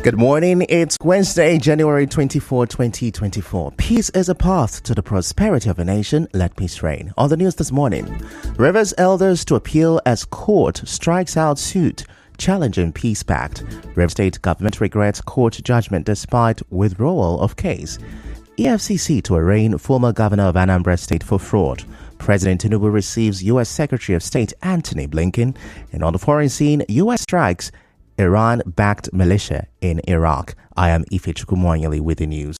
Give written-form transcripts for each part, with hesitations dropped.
Good morning. It's Wednesday, January 24, 2024. Peace is a path to the prosperity of a nation. Let peace reign. On the news this morning, Rivers elders to appeal as court strikes out suit challenging peace pact. Rivers State government regrets court judgment despite withdrawal of case. EFCC to arraign former governor of Anambra State for fraud. President Tinubu receives U.S. Secretary of State Antony Blinken. And on the foreign scene, U.S. strikes Iran-backed militia in Iraq. I am Ife Chukwumoyele with the news.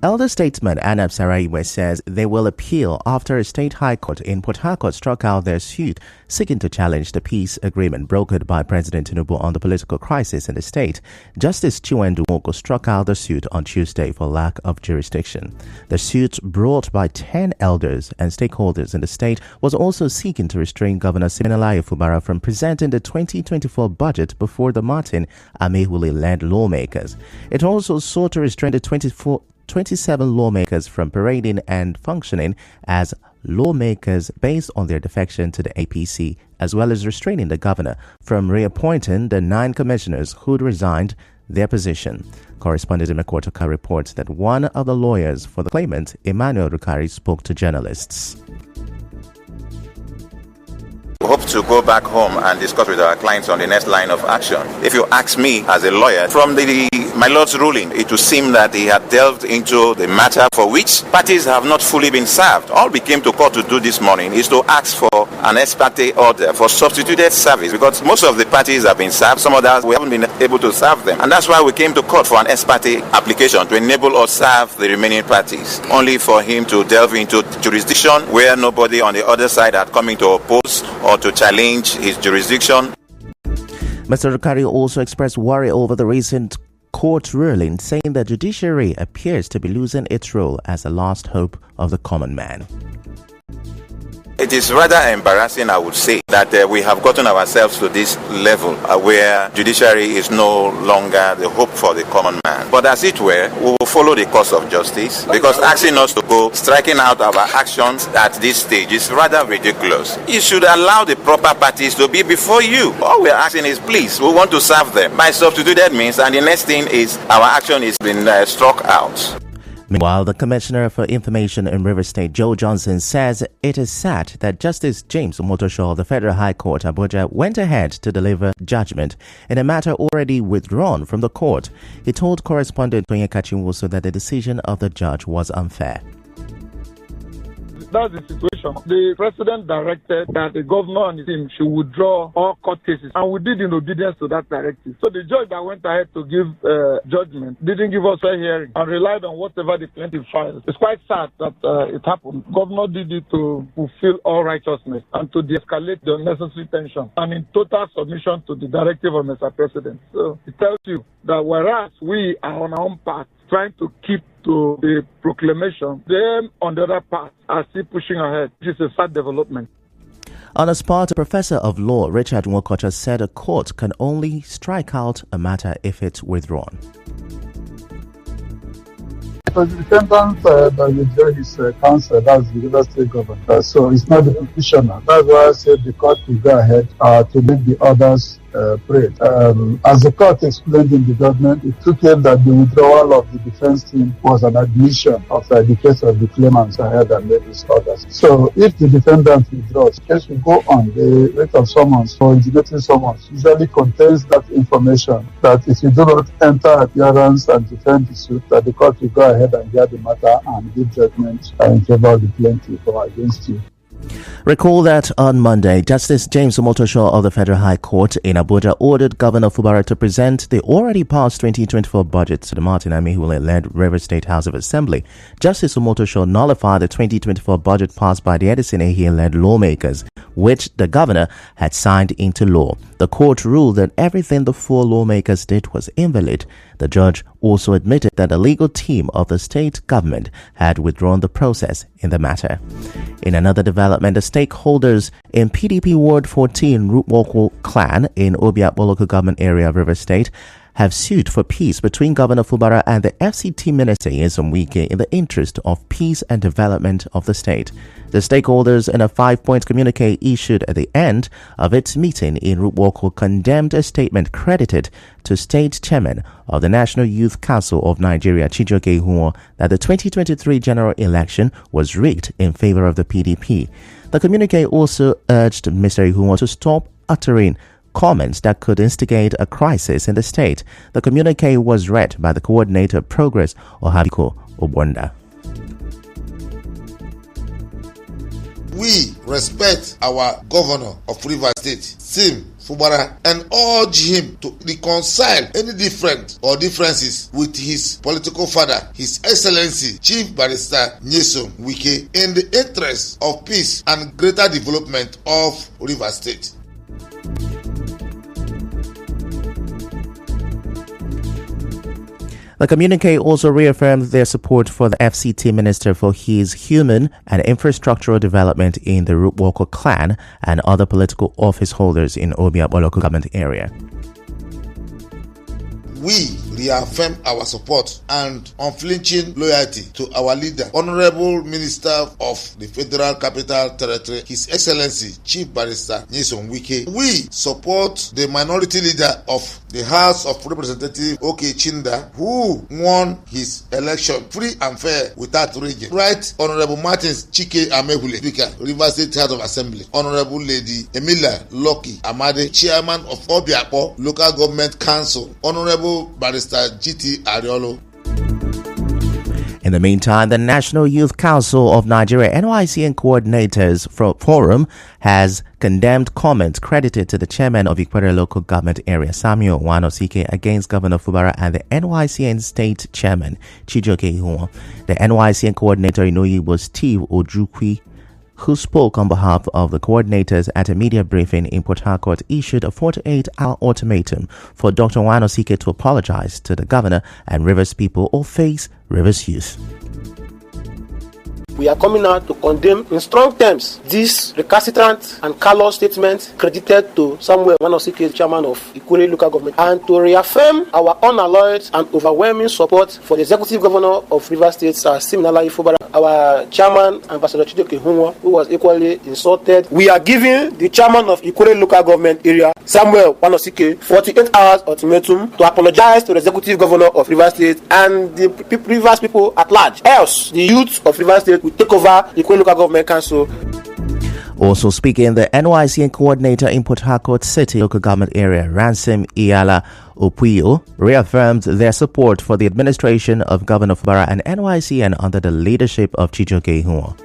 Elder statesman Anab Saraiwe says they will appeal after a state high court in Port Harcourt struck out their suit seeking to challenge the peace agreement brokered by President Tinubu on the political crisis in the state. Justice Chiwendu Nwoko struck out the suit on Tuesday for lack of jurisdiction. The suit, brought by 10 elders and stakeholders in the state, was also seeking to restrain Governor Siminalayi Fubara from presenting the 2024 budget before the Martin Amehule-led lawmakers. It also sought to restrain the 27 lawmakers from parading and functioning as lawmakers based on their defection to the APC, as well as restraining the governor from reappointing the 9 commissioners who'd resigned their position. Correspondent Imekwatoka reports that one of the lawyers for the claimant, Emmanuel Rukari, spoke to journalists. We hope to go back home and discuss with our clients on the next line of action. If you ask me as a lawyer, from my Lord's ruling, it would seem that he had delved into the matter for which parties have not fully been served. All we came to court to do this morning is to ask for an ex parte order for substituted service, because most of the parties have been served, some others we haven't been able to serve them. And that's why we came to court for an ex parte application to enable us serve the remaining parties, only for him to delve into jurisdiction where nobody on the other side had come in to oppose or to challenge his jurisdiction. Mr. Rukari also expressed worry over the recent court ruling, saying the judiciary appears to be losing its role as the last hope of the common man. It is rather embarrassing, I would say, that we have gotten ourselves to this level where judiciary is no longer the hope for the common man. But as it were, we will follow the course of justice, because asking us to go striking out our actions at this stage is rather ridiculous. You should allow the proper parties to be before you. All we are asking is, please, we want to serve them by substituted means, and the next thing is our action is being struck out. Meanwhile, the Commissioner for Information in Rivers State, Joe Johnson, says it is sad that Justice James Omotosho of the Federal High Court, Abuja, went ahead to deliver judgment in a matter already withdrawn from the court. He told correspondent Tonye Kachinwoso that the decision of the judge was unfair. That's the situation. The president directed that the governor and his team should withdraw all court cases, and we did in obedience to that directive. So the judge that went ahead to give judgment didn't give us a hearing and relied on whatever the plaintiff filed. It's quite sad that it happened. Governor did it to fulfill all righteousness and to de-escalate the unnecessary tension, and in total submission to the directive of Mr. President. So it tells you that whereas we are on our own path trying to keep to the proclamation, them on the other part are still pushing ahead. This is a sad development. On the spot, a professor of law, Richard Nwokocha, said a court can only strike out a matter if it's withdrawn. So the defendant that withdrew his counsel, that's the River State government. So it's not the petitioner. That's why I said the court will go ahead to make the others pray. As the court explained in the judgment, it took care that the withdrawal of the defense team was an admission of the case of the claimants ahead and made these orders. So if the defendant withdraws, the case will go on. The rate of summons for instigating summons usually contains that information that if you do not enter appearance and defend the suit, that the court will go ahead and hear the matter and give judgment in favor of the plaintiff or against you. Recall that on Monday, Justice James Omotosho of the Federal High Court in Abuja ordered Governor Fubara to present the already passed 2024 budget to the Martin Amehule-led Rivers State House of Assembly. Justice Omotosho nullified the 2024 budget passed by the Edison Ehie-led lawmakers, which the governor had signed into law. The court ruled that everything the 4 lawmakers did was invalid. The judge also admitted that the legal team of the state government had withdrawn the process in the matter. In another development, the stakeholders in PDP Ward 14 Rupwoko clan in Obiakpo local government area of River State have sued for peace between Governor Fubara and the FCT Minister Nyesom Wike in the interest of peace and development of the state. The stakeholders, in a 5-point communique issued at the end of its meeting in Rupwoko, condemned a statement credited to State Chairman of the National Youth Council of Nigeria, Chijioke Ihuo, that the 2023 general election was rigged in favor of the PDP. The communique also urged Mr. Ihuo to stop uttering comments that could instigate a crisis in the state. The communique was read by the coordinator of Progress, Ohabiko Obonda. We respect our governor of Rivers State, Sim Fubara, and urge him to reconcile any differences with his political father, His Excellency Chief Barrister Nyesom Wike, in the interest of peace and greater development of Rivers State. The communique also reaffirmed their support for the FCT minister for his human and infrastructural development in the Rupwoko clan and other political office holders in Obiabo local government area. We reaffirm our support and unflinching loyalty to our leader, Honorable Minister of the Federal Capital Territory, His Excellency Chief Barrister Nyesom Wike. We support the minority leader of the House of Representatives, OK Chinda, who won his election free and fair without rigging. Right, Honorable Martins Chike Amehule, Speaker, Rivers State House of Assembly. Honorable Lady Emilia Loki Amade, Chairman of Obiabo Local Government Council. Honorable Barrister GT Ariolo. In the meantime, the National Youth Council of Nigeria, NYCN Coordinators Forum, has condemned comments credited to the chairman of Ikwere Local Government Area, Samuel Wanosike, against Governor Fubara and the NYCN State Chairman, Chijioke Ihuo. The NYCN coordinator in Oyi was Steve Ojukwi, who spoke on behalf of the coordinators at a media briefing in Port Harcourt, issued a 48-hour ultimatum for Dr. Wanosike to apologize to the governor and Rivers people or face Rivers youth. We are coming out to condemn in strong terms this recalcitrant and callous statement credited to Samuel Wanosike, chairman of Ikure local government, and to reaffirm our unalloyed and overwhelming support for the executive governor of Rivers State, Siminala Ifubara, our chairman, Ambassador Chijioke Ihuo, who was equally insulted. We are giving the chairman of Ikure local government area, Samuel Wanosike, 48 hours ultimatum to apologize to the executive governor of Rivers State and the Rivers people at large. Else, the youth of Rivers State will take over the Ikure local government council. Also speaking, the NYCN coordinator in Port Harcourt City local government area, Ransom Iyala Opuyo, reaffirmed their support for the administration of Governor Fubara and NYCN under the leadership of Chijioke Ihuo.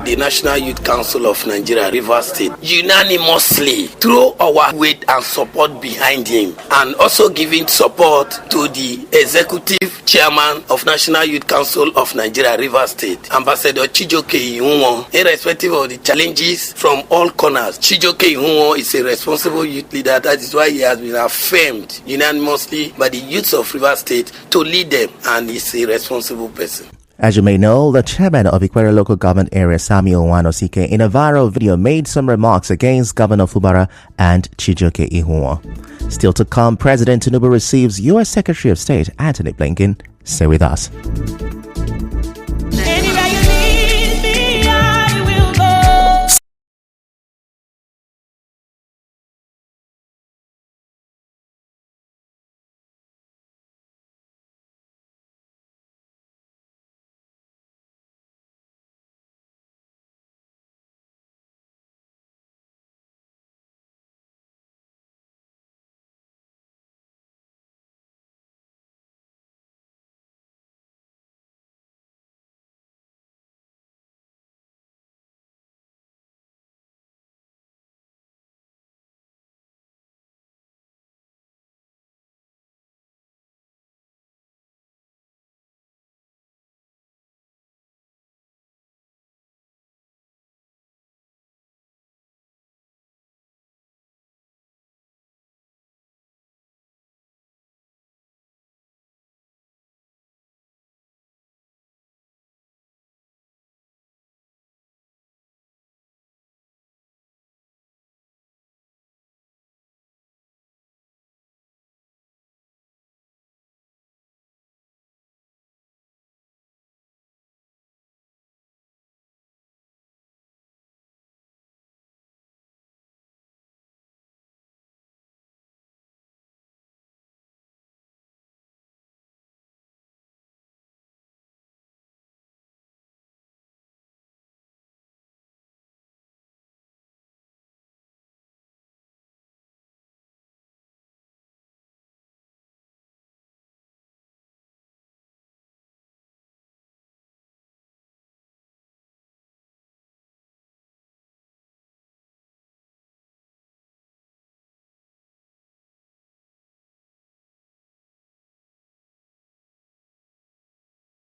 The National Youth Council of Nigeria, Rivers State, unanimously throw our weight and support behind him, and also giving support to the executive chairman of National Youth Council of Nigeria, Rivers State, Ambassador Chijioke Ihuo. Irrespective of the challenges from all corners, Chijioke Ihuo is a responsible youth leader. That is why he has been affirmed unanimously by the youths of Rivers State to lead them, and is a responsible person. As you may know, the chairman of Ikwere local government area, Samuel Wanosike, in a viral video made some remarks against Governor Fubara and Chijioke Ihuo. Still to come, President Tinubu receives U.S. Secretary of State Antony Blinken. Stay with us.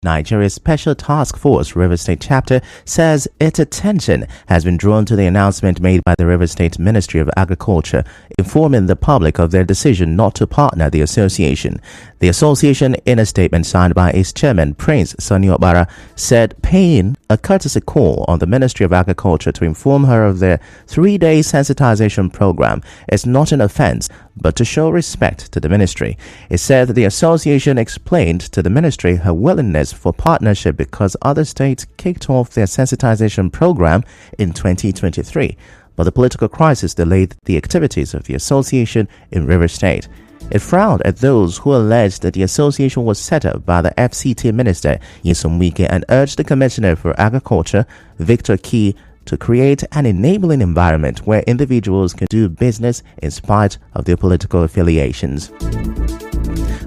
Nigeria's Special Task Force River State chapter says its attention has been drawn to the announcement made by the River State Ministry of Agriculture informing the public of their decision not to partner the association. The association, in a statement signed by its chairman, Prince Sani Obara, said paying a courtesy call on the Ministry of Agriculture to inform her of their 3-day sensitization program is not an offense, but to show respect to the ministry. It said that the association explained to the ministry her willingness for partnership because other states kicked off their sensitization program in 2023, but the political crisis delayed the activities of the association in River State. It frowned at those who alleged that the association was set up by the FCT minister, Nyesom Wike, and urged the Commissioner for Agriculture, Victor Key, to create an enabling environment where individuals can do business in spite of their political affiliations.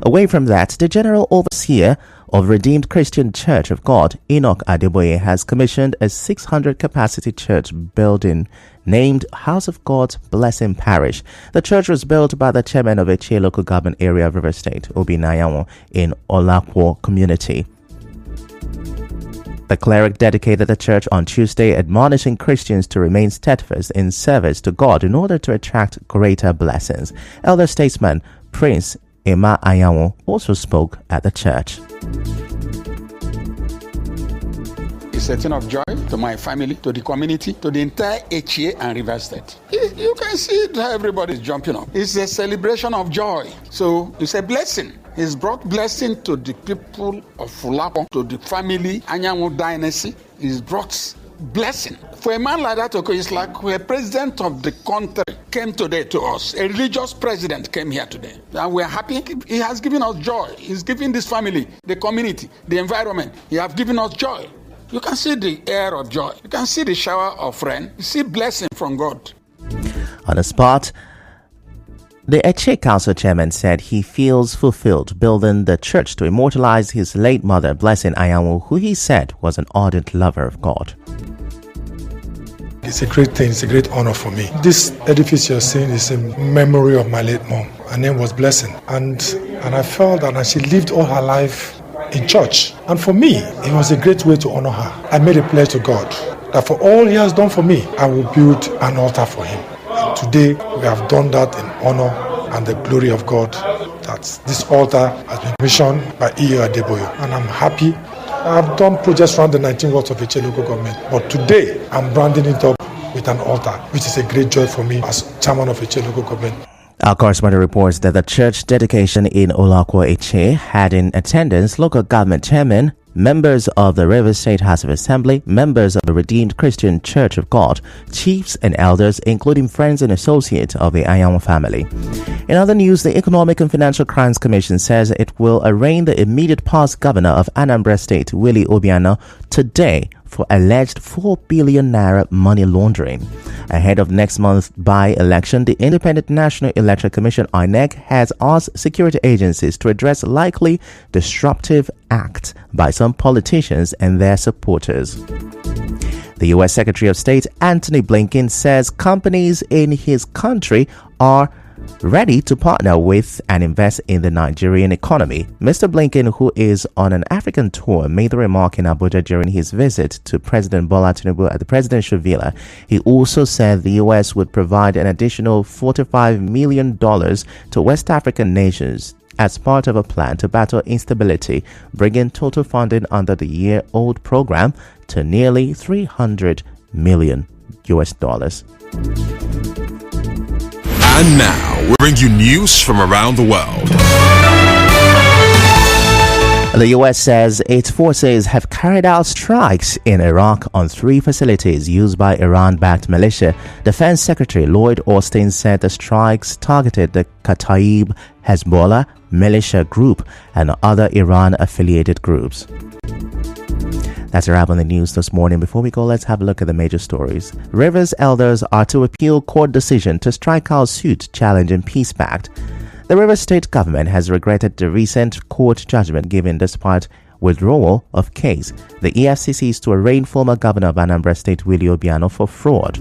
Away from that, the General Overseer of Redeemed Christian Church of God, Enoch Adeboye, has commissioned a 600-capacity church building named House of God's Blessing Parish. The church was built by the chairman of Eche local government area of River State, Obi Nayawo, in Olakwo community. The cleric dedicated the church on Tuesday, admonishing Christians to remain steadfast in service to God in order to attract greater blessings. Elder statesman Prince Emma Ayawo also spoke at the church. It's a thing of joy to my family, to the community, to the entire HA and River State. You can see it, how everybody's jumping up. It's a celebration of joy. So it's a blessing. It's brought blessing to the people of Fulapo, to the family, Anyanwu dynasty. It's brought blessing. For a man like that, okay, it's like a president of the country came today to us. A religious president came here today. And we're happy. He has given us joy. He's given this family, the community, the environment. He has given us joy. You can see the air of joy. You can see the shower of rain. You see blessing from God. On the spot, the Eche Council chairman said he feels fulfilled building the church to immortalize his late mother, Blessing Ayawu, who he said was an ardent lover of God. It's a great thing. It's a great honor for me. This edifice you're seeing is a memory of my late mom. Her name was Blessing. And I felt that she lived all her life in church. And for me, it was a great way to honor her. I made a pledge to God that for all he has done for me, I will build an altar for him. And today, we have done that in honor and the glory of God, that this altar has been commissioned by E.O. Adeboye. And I'm happy. I've done projects around the 19 wards of Eche local government. But today, I'm branding it up with an altar, which is a great joy for me as chairman of Eche local government. Our correspondent reports that the church dedication in Olakwo Eche had in attendance local government chairmen, members of the River State House of Assembly, members of the Redeemed Christian Church of God, chiefs and elders, including friends and associates of the Ayawu family. In other news, the Economic and Financial Crimes Commission says it will arraign the immediate past governor of Anambra State, Willie Obiano, today for alleged 4 billion naira money laundering. Ahead of next month's by-election, the Independent National Electoral Commission, INEC, has asked security agencies to address likely disruptive acts by some politicians and their supporters. The U.S. Secretary of State Antony Blinken says companies in his country are ready to partner with and invest in the Nigerian economy. Mr. Blinken, who is on an African tour, made the remark in Abuja during his visit to President Bola Tinubu at the presidential villa. He also said the U.S. would provide an additional $45 million to West African nations as part of a plan to battle instability, bringing total funding under the year-old program to nearly $300 million. And now, we bring you news from around the world. The U.S. says its forces have carried out strikes in Iraq on 3 facilities used by Iran-backed militia. Defense Secretary Lloyd Austin said the strikes targeted the Kataib Hezbollah militia group and other Iran-affiliated groups. That's a wrap on the news this morning. Before we go, let's have a look at the major stories. Rivers elders are to appeal court decision to strike out suit challenging Peace Pact. The Rivers State government has regretted the recent court judgment given despite withdrawal of case. The EFCC is to arraign former governor of Anambra State Willie Obiano for fraud.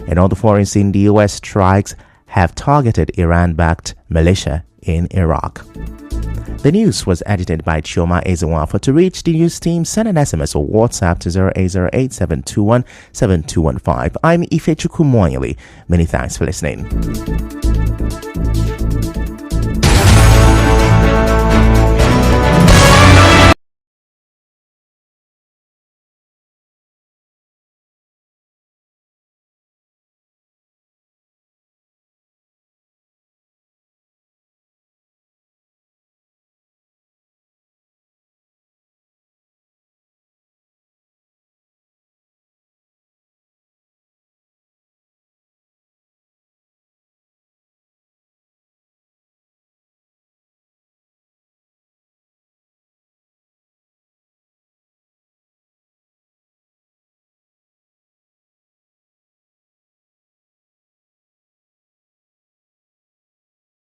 In all the foreign scene, the U.S. strikes have targeted Iran-backed militia in Iraq. The news was edited by Chioma Ezewafa. To reach the news team, send an SMS or WhatsApp to 0808-721-7215. I'm Ifechukwu Moyeli. Many thanks for listening.